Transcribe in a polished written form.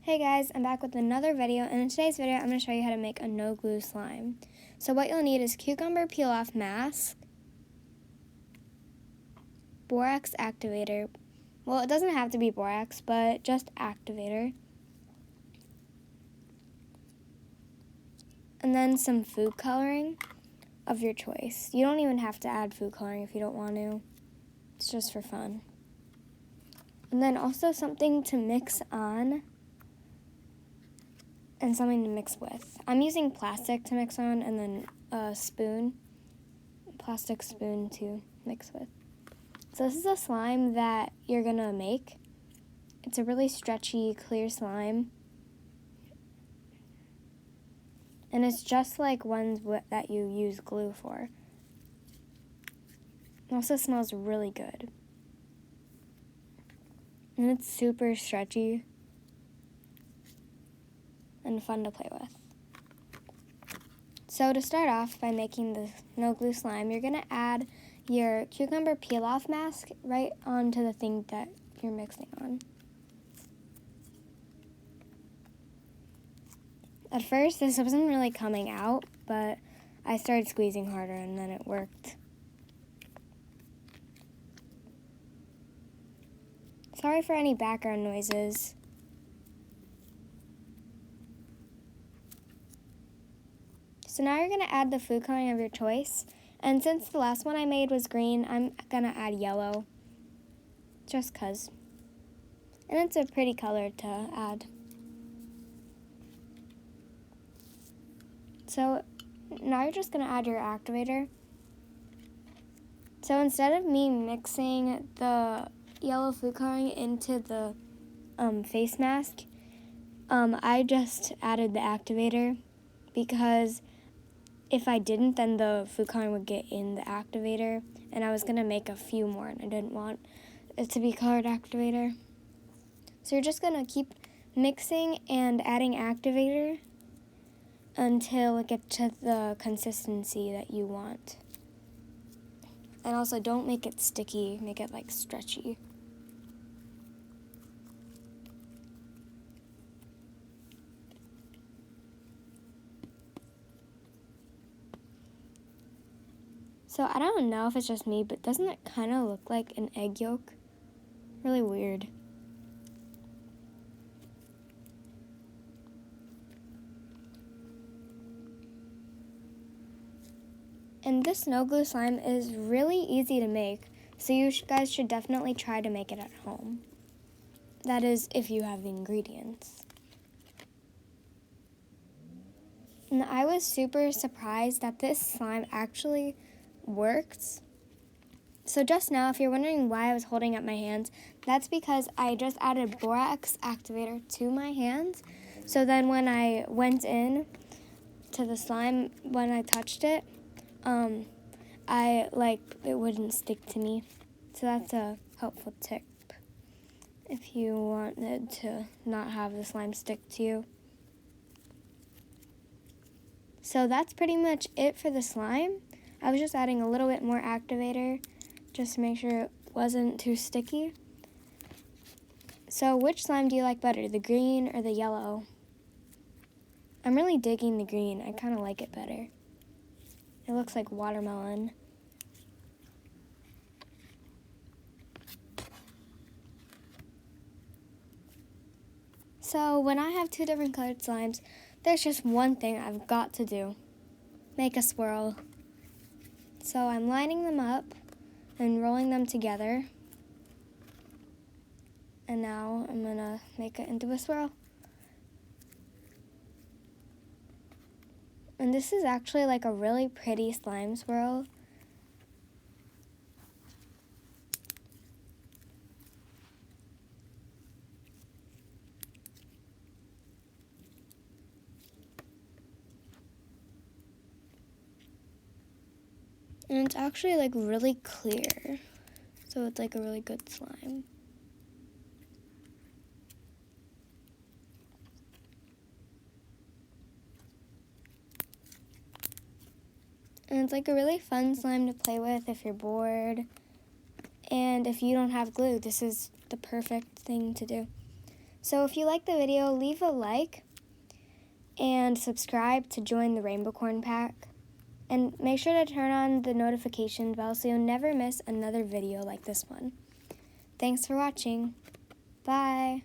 Hey guys, I'm back with another video, and in today's video I'm going to show you how to make a no glue slime. So what you'll need is cucumber peel off mask, borax activator, well it doesn't have to be borax, but just activator, and then some food coloring of your choice. You don't even have to add food coloring if you don't want to, it's just for fun. And then also something to mix on and something to mix with. I'm using plastic to mix on and then a spoon, plastic spoon to mix with. So this is a slime that you're gonna make. It's a really stretchy, clear slime. And it's just like ones that you use glue for. It also smells really good. And it's super stretchy and fun to play with. So to start off by making the no glue slime, you're gonna add your cucumber peel off mask right onto the thing that you're mixing on. At first this wasn't really coming out, but I started squeezing harder and then it worked. Sorry for any background noises. So now you're going to add the food coloring of your choice. And since the last one I made was green, I'm going to add yellow. Just 'cause. And it's a pretty color to add. So now you're just going to add your activator. So instead of me mixing the yellow food coloring into the face mask, I just added the activator because if I didn't, then the food coloring would get in the activator, and I was going to make a few more, and I didn't want it to be colored activator. So you're just going to keep mixing and adding activator until it gets to the consistency that you want. And also don't make it sticky, make it like stretchy. So I don't know if it's just me, but doesn't it kind of look like an egg yolk? Really weird. And this no glue slime is really easy to make, so you guys should definitely try to make it at home. That is, if you have the ingredients. And I was super surprised that this slime actually worked. So just now, if you're wondering why I was holding up my hands, that's because I just added borax activator to my hands. So then when I went in to the slime, when I touched it, it wouldn't stick to me. So that's a helpful tip if you wanted to not have the slime stick to you. So that's pretty much it for the slime. I was just adding a little bit more activator just to make sure it wasn't too sticky. So which slime do you like better, the green or the yellow? I'm really digging the green. I kind of like it better. It looks like watermelon. So when I have two different colored slimes, there's just one thing I've got to do. Make a swirl. So I'm lining them up and rolling them together. And now I'm gonna make it into a swirl. And this is actually like a really pretty slime swirl. And it's actually like really clear. So it's like a really good slime. And it's like a really fun slime to play with if you're bored. And if you don't have glue, this is the perfect thing to do. So if you like the video, leave a like and subscribe to join the Rainbow Corn Pack. And make sure to turn on the notification bell so you'll never miss another video like this one. Thanks for watching. Bye.